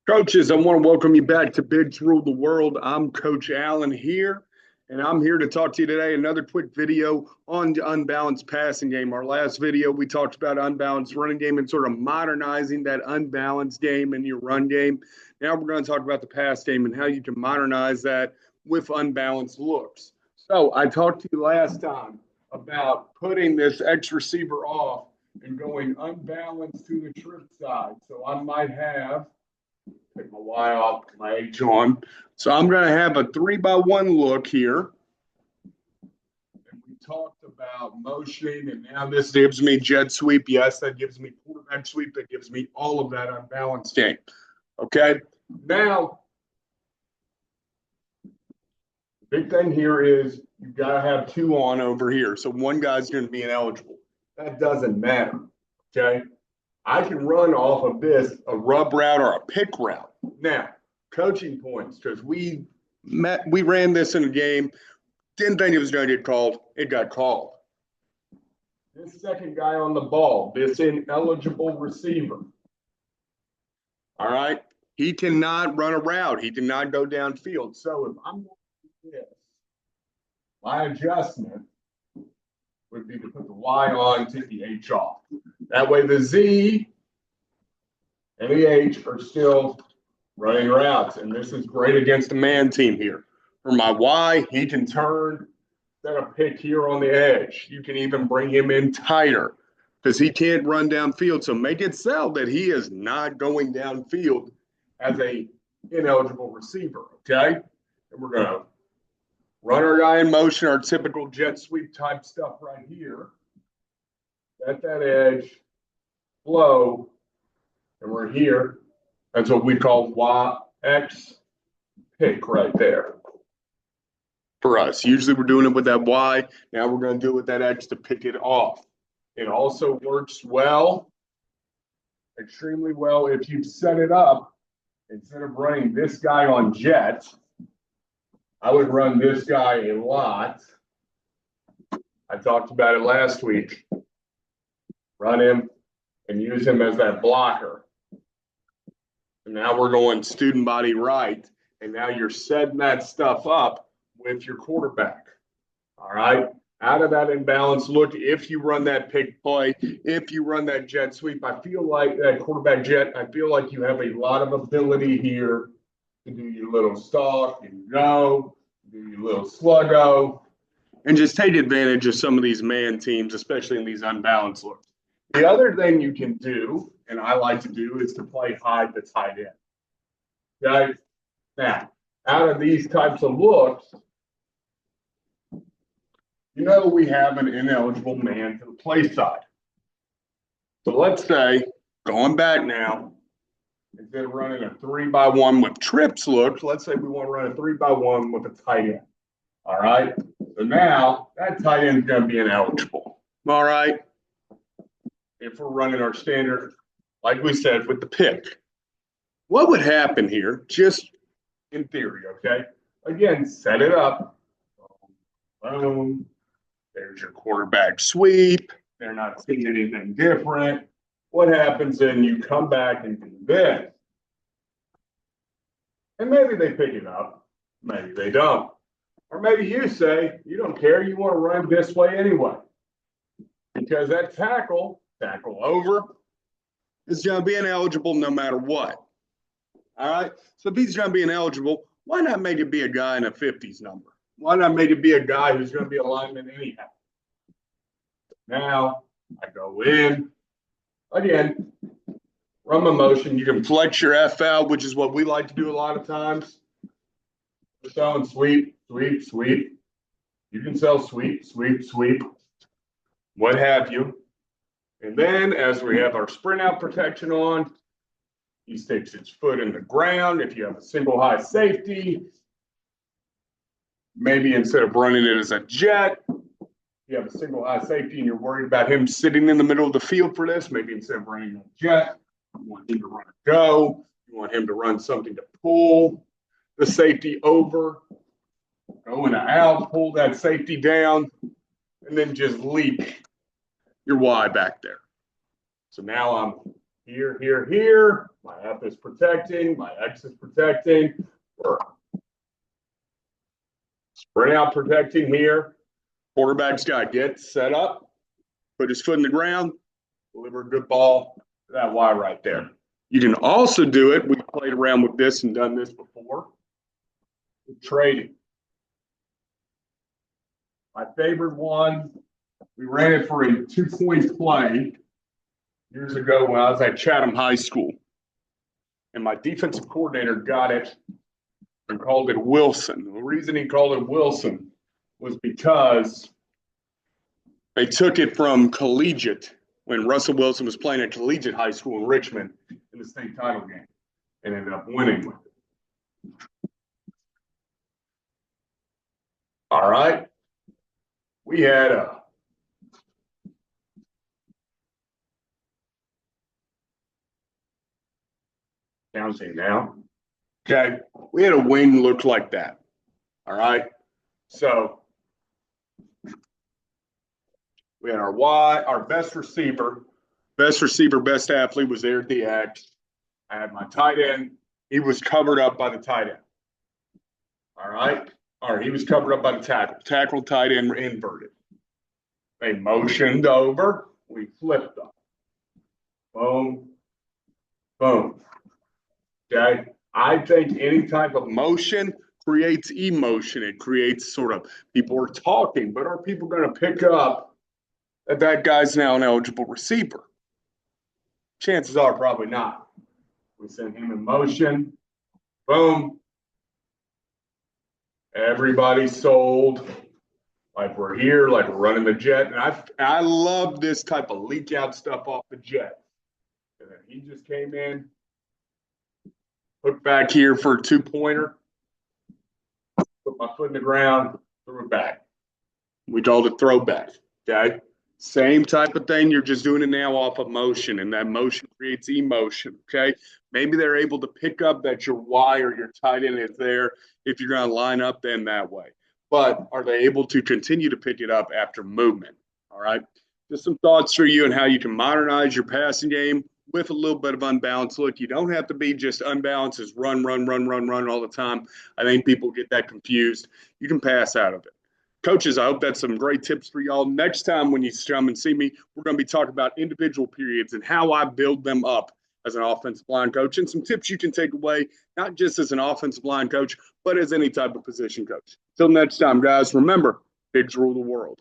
Coaches, I want to welcome you back to Bigs Rule the World. I'm Coach Allen here, and I'm here to talk to you today. Another quick video on the unbalanced passing game. Our last video, we talked about unbalanced running game and sort of modernizing that unbalanced game in your run game. Now we're going to talk about the pass game and how you can modernize that with unbalanced looks. So I talked to you last time about putting this X receiver off and going unbalanced to the trip side. So I might have take my Y off, put my H on. So I'm going to have a 3-by-1 look here. And we talked about motioning, and now this gives me jet sweep. Yes, that gives me quarterback sweep. That gives me all of that unbalanced game. Okay. Now, the big thing here is you've got to have two on over here. So one guy's going to be ineligible. That doesn't matter. Okay. I can run off of this a rub route or a pick route. Now, coaching points, because we ran this in a game, didn't think it was going to get called. It got called. This second guy on the ball, this ineligible receiver. All right. He cannot run a route. He cannot go downfield. So if I'm going to do this, my adjustment would be to put the Y on, take the H off. That way the Z and the H are still running routes. And this is great against the man team here. For my Y, he can turn, set a pick here on the edge. You can even bring him in tighter because he can't run downfield. So make it sell that he is not going downfield as a ineligible receiver, okay? And we're going to run our guy in motion, our typical jet sweep type stuff right here. At that edge, flow, and we're here. That's what we call YX pick right there. For us, usually we're doing it with that Y. Now we're going to do it with that X to pick it off. It also works well, extremely well, if you set it up. Instead of running this guy on jet, I would run this guy a lot. I talked about it last week. Run him and use him as that blocker. And now we're going student body right. And now you're setting that stuff up with your quarterback. All right. Out of that imbalanced look, if you run that pick play, if you run that jet sweep, I feel like that quarterback jet, I feel like you have a lot of ability here to do your little stalk and go, do your little sluggo, and just take advantage of some of these man teams, especially in these unbalanced looks. The other thing you can do, and I like to do, is to play hide the tight end. Okay? Now, out of these types of looks, you know we have an ineligible man to the play side. So let's say, going back now, instead of running a 3-by-1 with trips look, let's say we want to run a 3-by-1 with a tight end. All right? So now, that tight end is going to be ineligible. All right? If we're running our standard, like we said, with the pick. What would happen here, just in theory, okay? Again, set it up. Boom. There's your quarterback sweep. They're not seeing anything different. What happens then? You come back and do this. And maybe they pick it up. Maybe they don't. Or maybe you say, you don't care. You want to run this way anyway. Because that tackle over, is going to be ineligible no matter what. All right? So if he's going to be ineligible, why not make it be a guy in a 50s number? Why not make it be a guy who's going to be a lineman anyhow? Now, I go in. Again, run my motion. You can flex your FL, which is what we like to do a lot of times. Selling sweep, sweep, sweep. You can sell sweep, sweep, sweep, what have you. And then as we have our sprint out protection on, he sticks his foot in the ground. If you have a single high safety, maybe instead of running it as a jet, you have a single high safety and you're worried about him sitting in the middle of the field for this, maybe instead of running a jet, you want him to run a go, you want him to run something to pull the safety over, go in and out, pull that safety down, and then just leap your Y back there. So now I'm Here, here, here. My F is protecting. My X is protecting. We're sprint out protecting here. Quarterback's got to get set up, put his foot in the ground, deliver a good ball to that Y right there. You can also do it. We played around with this and done this before. With trading. My favorite one, we ran it for a 2-point play years ago when I was at Chatham High School. And my defensive coordinator got it and called it Wilson. The reason he called it Wilson was because they took it from collegiate when Russell Wilson was playing at collegiate high school in Richmond in the state title game and ended up winning with it. All right. We had a counting now. Okay. We had a wing look like that. All right. So we had our Y, our best receiver, best athlete was there at the X. I had my tight end. He was covered up by the tight end. All right. All right. He was covered up by the tackle. Tackle, tight end, inverted. They motioned over. We flipped them. Boom. Boom. Okay. I think any type of motion creates emotion. It creates sort of people are talking, but are people going to pick up that that guy's now an eligible receiver? Chances are probably not. We send him in motion. Boom. Everybody sold. Like we're here, like we're running the jet. And I love this type of leak out stuff off the jet. And then he just came in, put back here for a 2-pointer, put my foot in the ground, threw it back. We called it throwback. Okay. Same type of thing. You're just doing it now off of motion, and that motion creates emotion. Okay. Maybe they're able to pick up that your Y or your tight end is there if you're going to line up them that way. But are they able to continue to pick it up after movement? All right. Just some thoughts for you on how you can modernize your passing game with a little bit of unbalanced look. You don't have to be just unbalanced as run all the time. I think people get that confused. You can pass out of it. Coaches, I hope that's some great tips for y'all. Next time when you come and see me, we're going to be talking about individual periods and how I build them up as an offensive line coach and some tips you can take away, not just as an offensive line coach, but as any type of position coach. Till next time, guys, remember, bigs rule the world.